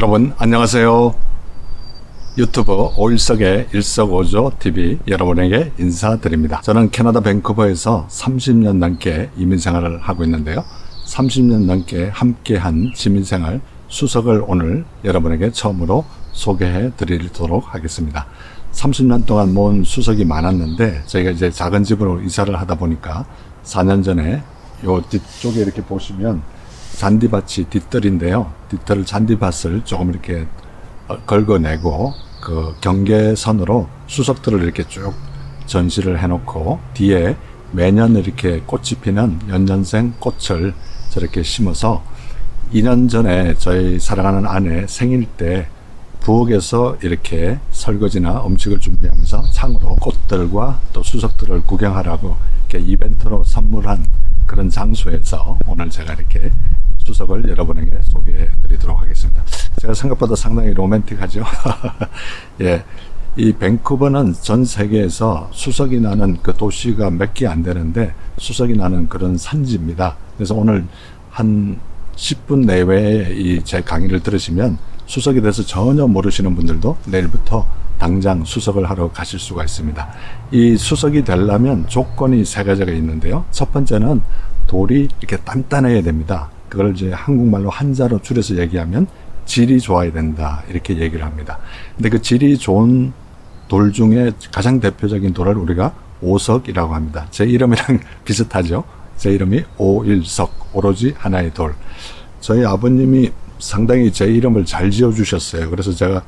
여러분 안녕하세요. 유튜브 오일석의 일석오조 TV 여러분에게 인사드립니다. 저는 캐나다 밴쿠버에서 30년 넘게 이민생활을 하고 있는데요. 30년 넘게 함께한 시민생활 수석을 오늘 여러분에게 처음으로 소개해 드리도록 하겠습니다. 30년 동안 모은 수석이 많았는데 저희가 이제 작은 집으로 이사를 하다 보니까 4년 전에 요 뒤쪽에 이렇게 보시면 잔디밭이 뒷뜰인데요. 뒷뜰 잔디밭을 조금 이렇게 긁어내고 그 경계선으로 수석들을 이렇게 쭉 전시를 해놓고 뒤에 매년 이렇게 꽃이 피는 연년생 꽃을 저렇게 심어서 2년 전에 저희 사랑하는 아내 생일 때 부엌에서 이렇게 설거지나 음식을 준비하면서 창으로 꽃들과 또 수석들을 구경하라고 이렇게 이벤트로 선물한 그런 장소에서 오늘 제가 이렇게 수석을 여러분에게 소개해 드리도록 하겠습니다. 제가 생각보다 상당히 로맨틱하죠. 예, 이 밴쿠버는 전 세계에서 수석이 나는 그 도시가 몇 개 안 되는데 수석이 나는 그런 산지입니다. 그래서 오늘 한 10분 내외에 이 제 강의를 들으시면 수석에 대해서 전혀 모르시는 분들도 내일부터 당장 수석을 하러 가실 수가 있습니다. 이 수석이 되려면 조건이 세 가지가 있는데요. 첫 번째는 돌이 이렇게 단단해야 됩니다. 그걸 이제 한국말로 한자로 줄여서 얘기하면 질이 좋아야 된다 이렇게 얘기를 합니다. 근데 그 질이 좋은 돌 중에 가장 대표적인 돌을 우리가 오석이라고 합니다. 제 이름이랑 비슷하죠. 제 이름이 오일석, 오로지 하나의 돌. 저희 아버님이 상당히 제 이름을 잘 지어주셨어요. 그래서 제가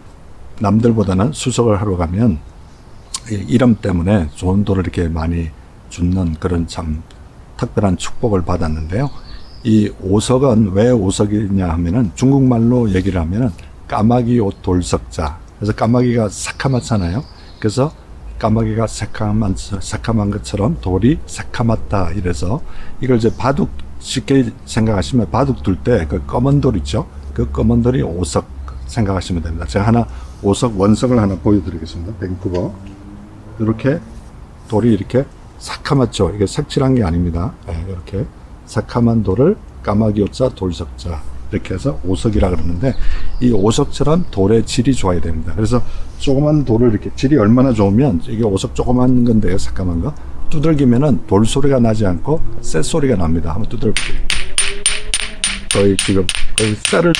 남들보다는 수석을 하러 가면 이름 때문에 좋은 돌을 이렇게 많이 줍는 그런 참 특별한 축복을 받았는데요. 이 오석은 왜 오석이냐 하면은 중국말로 얘기를 하면은 까마귀 옷 돌석자. 그래서 까마귀가 새카맣잖아요. 그래서 까마귀가 새카만 것처럼 돌이 새카맣다 이래서 이걸 이제 바둑 쉽게 생각하시면 바둑 둘 때 그 검은 돌 있죠. 그 검은 돌이 오석 생각하시면 됩니다. 제가 하나 오석 원석을 하나 보여드리겠습니다. 밴쿠버 이렇게 돌이 이렇게 새카맣죠. 이게 색칠한 게 아닙니다. 네, 이렇게 새카만 돌을 까마귀 옷자 돌석자 이렇게 해서 오석이라 그러는데 이 오석처럼 돌의 질이 좋아야 됩니다. 그래서 조그만 돌을 이렇게 질이 얼마나 좋으면 이게 오석 조그만 건데요. 새까만 거 두들기면은 돌 소리가 나지 않고 쇠 소리가 납니다. 한번 두들볼게요. 거의 지금 거의 쇠를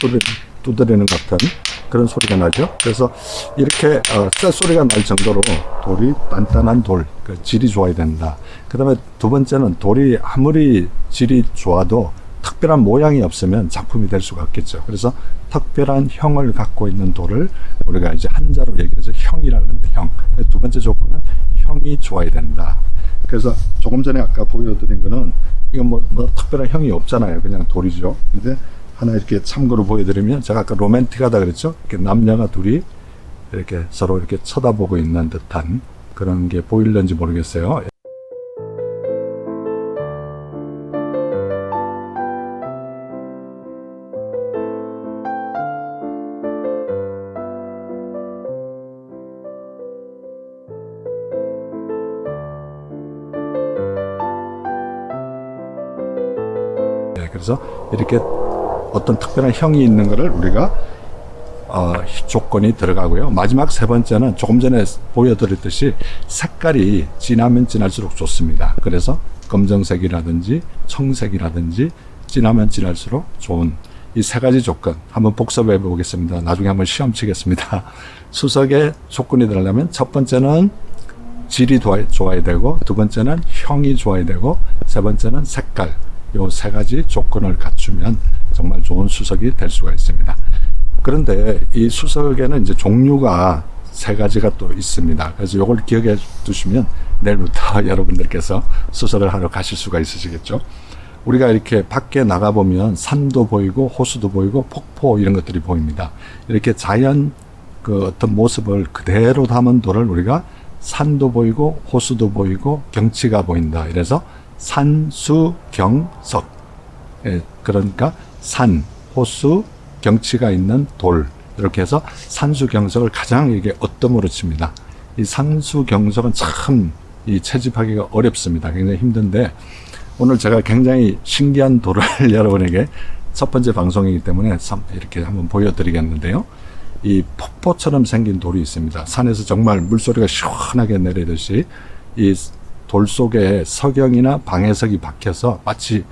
두드리는 것 같은 그런 소리가 나죠. 그래서 이렇게 쇠 소리가 날 정도로 돌이 단단한 돌, 그 질이 좋아야 된다. 그 다음에 두 번째는 돌이 아무리 질이 좋아도 특별한 모양이 없으면 작품이 될 수가 없겠죠. 그래서 특별한 형을 갖고 있는 돌을 우리가 이제 한자로 얘기해서 형이라고 합니다. 형. 두 번째 조건은 형이 좋아야 된다. 그래서 조금 전에 아까 보여드린 거는 이건 뭐 특별한 형이 없잖아요. 그냥 돌이죠. 근데 하나 이렇게 참고로 보여드리면 제가 아까 로맨틱하다 그랬죠. 이렇게 남녀가 둘이 이렇게 서로 이렇게 쳐다보고 있는 듯한 그런 게 보일는지 모르겠어요. 그래서 이렇게 어떤 특별한 형이 있는 것을 우리가 조건이 들어가고요. 마지막 세 번째는 조금 전에 보여드렸듯이 색깔이 진하면 진할수록 좋습니다. 그래서 검정색이라든지 청색이라든지 진하면 진할수록 좋은 이 세 가지 조건 한번 복습해 보겠습니다. 나중에 한번 시험 치겠습니다. 수석의 조건이 들어가려면 첫 번째는 질이 좋아야 되고 두 번째는 형이 좋아야 되고 세 번째는 색깔. 요 세 가지 조건을 갖추면 정말 좋은 수석이 될 수가 있습니다. 그런데 이 수석에는 이제 종류가 세 가지가 또 있습니다. 그래서 요걸 기억해 두시면 내일부터 여러분들께서 수석을 하러 가실 수가 있으시겠죠. 우리가 이렇게 밖에 나가보면 산도 보이고 호수도 보이고 폭포 이런 것들이 보입니다. 이렇게 자연 그 어떤 모습을 그대로 담은 돌을 우리가 산도 보이고 호수도 보이고 경치가 보인다. 이래서 산수경석. 예, 그러니까 산, 호수, 경치가 있는 돌 이렇게 해서 산수경석을 가장 이게 어뜸으로 칩니다. 이 산수경석은 참 이 채집하기가 어렵습니다. 굉장히 힘든데 오늘 제가 굉장히 신기한 돌을 여러분에게 첫 번째 방송이기 때문에 이렇게 한번 보여드리겠는데요. 이 폭포처럼 생긴 돌이 있습니다. 산에서 정말 물소리가 시원하게 내리듯이 이 돌 속에 석영이나 방해석이 박혀서 마치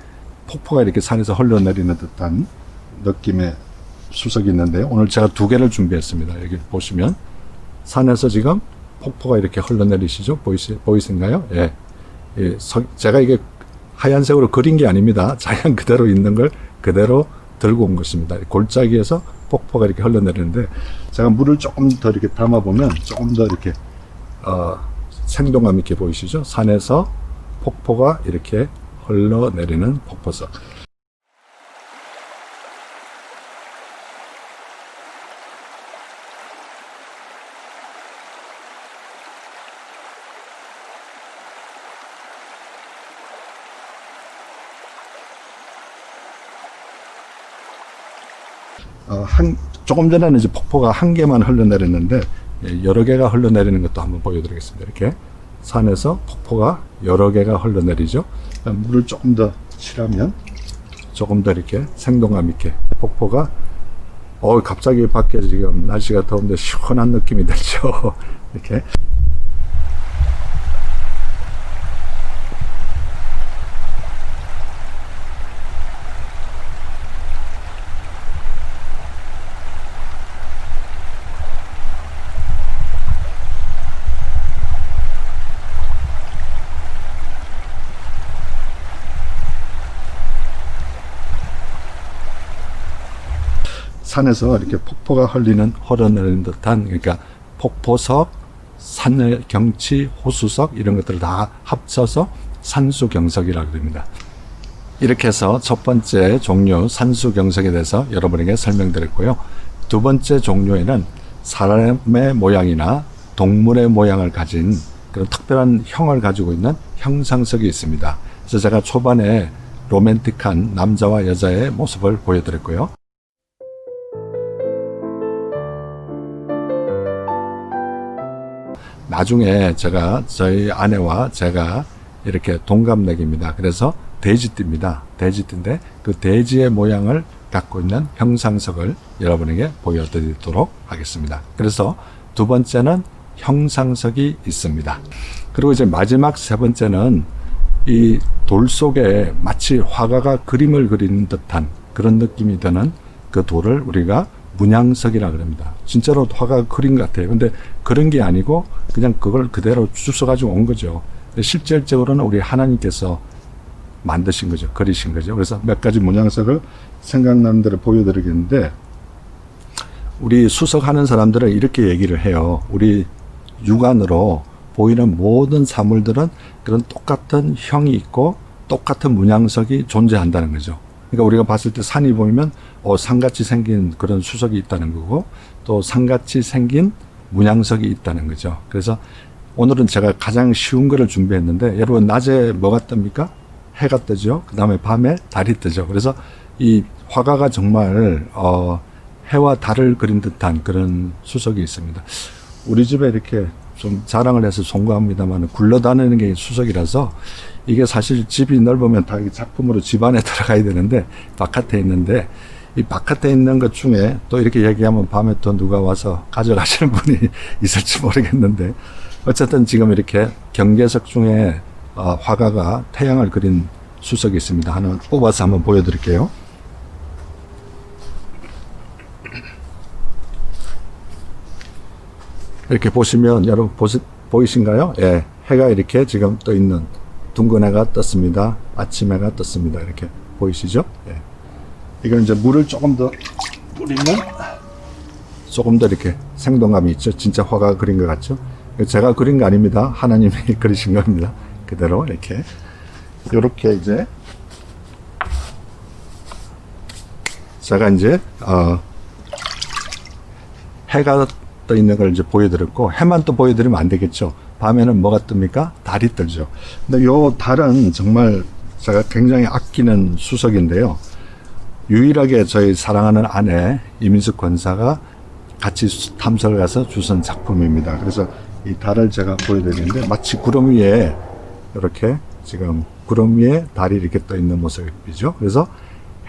폭포가 이렇게 산에서 흘러내리는 듯한 느낌의 수석이 있는데, 오늘 제가 2개를 준비했습니다. 여기 보시면 산에서 지금 폭포가 이렇게 흘러내리시죠? 보이신가요? 예. 제가 이게 하얀색으로 그린 게 아닙니다. 자연 그대로 있는 걸 그대로 들고 온 것입니다. 골짜기에서 폭포가 이렇게 흘러내리는데, 제가 물을 조금 더 이렇게 담아보면 조금 더 이렇게 생동감 있게 보이시죠? 산에서 폭포가 이렇게 흘러내리는 폭포석. 조금 전에는 이제 폭포가 한 개만 흘러내렸는데, 여러 개가 흘러내리는 것도 한번 보여드리겠습니다. 이렇게 산에서 폭포가 여러 개가 흘러내리죠. 물을 조금 더 칠하면 조금 더 이렇게 생동감 있게 폭포가, 갑자기 밖에 지금 날씨가 더운데 시원한 느낌이 들죠. 이렇게. 산에서 이렇게 폭포가 흘러내리는 듯한, 그러니까 폭포석, 산의 경치, 호수석 이런 것들을 다 합쳐서 산수경석이라고 합니다. 이렇게 해서 첫 번째 종류 산수경석에 대해서 여러분에게 설명드렸고요. 두 번째 종류에는 사람의 모양이나 동물의 모양을 가진 그런 특별한 형을 가지고 있는 형상석이 있습니다. 그래서 제가 초반에 로맨틱한 남자와 여자의 모습을 보여드렸고요. 나중에 저희 아내와 제가 이렇게 동갑내기입니다. 그래서 돼지띠입니다. 돼지띠인데 그 돼지의 모양을 갖고 있는 형상석을 여러분에게 보여드리도록 하겠습니다. 그래서 두 번째는 형상석이 있습니다. 그리고 이제 마지막 세 번째는 이 돌 속에 마치 화가가 그림을 그리는 듯한 그런 느낌이 드는 그 돌을 우리가 문양석이라 그럽니다. 진짜로 화가가 그린 것 같아요. 근데 그런 게 아니고 그냥 그걸 그대로 주워가지고 온 거죠. 실질적으로는 우리 하나님께서 만드신 거죠. 그리신 거죠. 그래서 몇 가지 문양석을 생각나는 대로 보여드리겠는데, 우리 수석하는 사람들은 이렇게 얘기를 해요. 우리 육안으로 보이는 모든 사물들은 그런 똑같은 형이 있고 똑같은 문양석이 존재한다는 거죠. 그러니까 우리가 봤을 때 산이 보이면 산같이 생긴 그런 수석이 있다는 거고, 또 산같이 생긴 문양석이 있다는 거죠. 그래서 오늘은 제가 가장 쉬운 거를 준비했는데, 여러분 낮에 뭐가 뜹니까? 해가 뜨죠. 그 다음에 밤에 달이 뜨죠. 그래서 이 화가가 정말 해와 달을 그린 듯한 그런 수석이 있습니다. 우리 집에 이렇게 좀 자랑을 해서 송구합니다만 굴러다니는 게 수석이라서, 이게 사실 집이 넓으면 다 작품으로 집 안에 들어가야 되는데 바깥에 있는데, 이 바깥에 있는 것 중에 또 이렇게 얘기하면 밤에 또 누가 와서 가져가시는 분이 있을지 모르겠는데, 어쨌든 지금 이렇게 경계석 중에 화가가 태양을 그린 수석이 있습니다. 하나 뽑아서 한번 보여드릴게요. 이렇게 보시면 여러분 보이신가요? 예, 해가 이렇게 지금 떠 있는, 둥근 해가 떴습니다. 아침 해가 떴습니다. 이렇게 보이시죠? 예. 이건 이제 물을 조금 더 뿌리면 조금 더 이렇게 생동감이 있죠. 진짜 화가가 그린 것 같죠? 제가 그린 거 아닙니다. 하나님이 그리신 겁니다. 그대로 이렇게 이제 제가 이제 해가 떠 있는 걸 이제 보여드렸고, 해만 또 보여드리면 안 되겠죠. 밤에는 뭐가 뜹니까? 달이 뜨죠. 근데 요 달은 정말 제가 굉장히 아끼는 수석인데요. 유일하게 저희 사랑하는 아내 이민숙 권사가 같이 탐색을 가서 주선 작품입니다. 그래서 이 달을 제가 보여드리는데, 마치 구름 위에 이렇게 지금 구름 위에 달이 이렇게 떠 있는 모습이죠. 그래서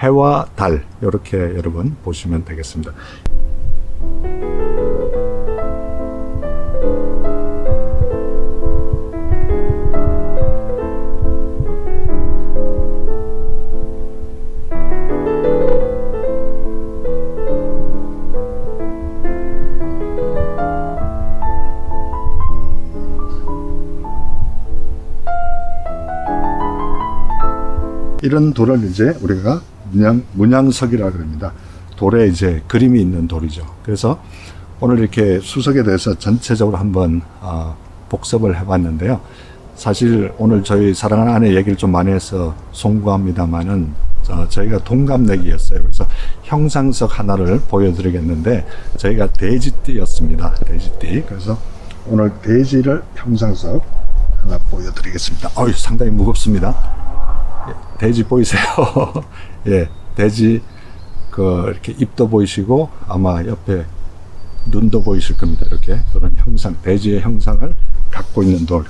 해와 달 이렇게 여러분 보시면 되겠습니다. 이런 돌을 이제 우리가 문양석이라고 합니다. 돌에 이제 그림이 있는 돌이죠. 그래서 오늘 이렇게 수석에 대해서 전체적으로 한번 복습을 해봤는데요. 사실 오늘 저희 사랑하는 아내 얘기를 좀 많이 해서 송구합니다만은 저희가 동갑내기였어요. 그래서 형상석 하나를 보여드리겠는데 저희가 돼지띠였습니다. 돼지띠. 그래서 오늘 돼지를 형상석 하나 보여드리겠습니다. 상당히 무겁습니다. 돼지 보이세요? 예, 돼지 이렇게 입도 보이시고 아마 옆에 눈도 보이실 겁니다. 이렇게 그런 형상, 돼지의 형상을 갖고 있는 돌.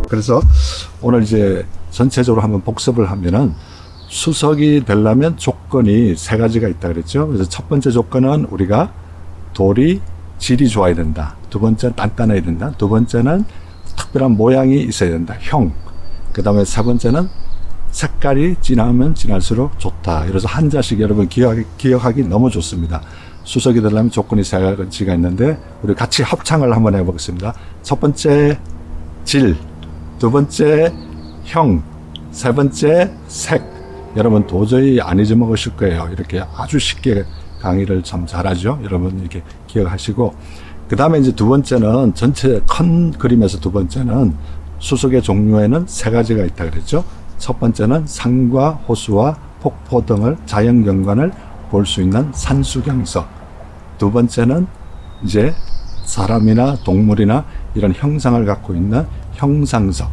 그래서 오늘 이제 전체적으로 한번 복습을 하면은 수석이 되려면 조건이 세 가지가 있다 그랬죠. 그래서 첫 번째 조건은 우리가 돌이 질이 좋아야 된다. 두 번째는 단단해야 된다. 두 번째는 특별한 모양이 있어야 된다. 형. 그 다음에 세 번째는 색깔이 진하면 진할수록 좋다. 그래서 한자씩 여러분 기억하기 너무 좋습니다. 수석이 되려면 조건이 세 가지가 있는데 우리 같이 합창을 한번 해보겠습니다. 첫 번째 질, 두 번째 형, 세 번째 색. 여러분 도저히 안 잊어먹으실 거예요. 이렇게 아주 쉽게 강의를 참 잘하죠. 여러분 이렇게 기억하시고, 그 다음에 이제 두 번째는 전체 큰 그림에서 두 번째는 수석의 종류에는 세 가지가 있다 그랬죠. 첫 번째는 산과 호수와 폭포 등을 자연 경관을 볼 수 있는 산수경석. 두 번째는 이제 사람이나 동물이나 이런 형상을 갖고 있는 형상석.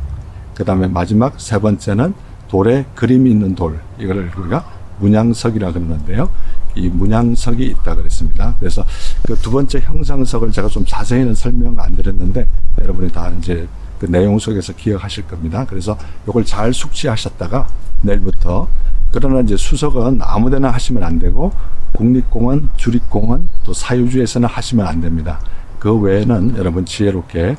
그 다음에 마지막 세 번째는 돌에 그림이 있는 돌. 이거를 우리가 문양석이라고 그러는데요. 이 문양석이 있다 그랬습니다. 그래서 그 두 번째 형상석을 제가 좀 자세히는 설명 안 드렸는데 여러분이 다 이제 그 내용 속에서 기억하실 겁니다. 그래서 이걸 잘 숙지하셨다가 내일부터, 그러나 이제 수석은 아무데나 하시면 안 되고 국립공원, 주립공원, 또 사유지에서는 하시면 안 됩니다. 그 외에는 여러분 지혜롭게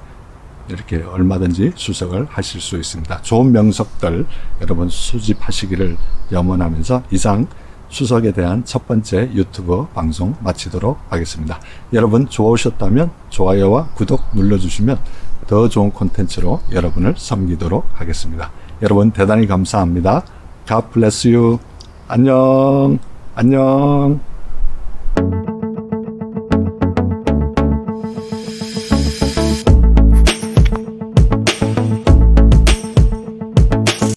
이렇게 얼마든지 수석을 하실 수 있습니다. 좋은 명석들 여러분 수집하시기를 염원하면서 이상 수석에 대한 첫 번째 유튜브 방송 마치도록 하겠습니다. 여러분 좋으셨다면 좋아요와 구독 눌러주시면 더 좋은 콘텐츠로 여러분을 섬기도록 하겠습니다. 여러분 대단히 감사합니다. God bless you. 안녕. 안녕.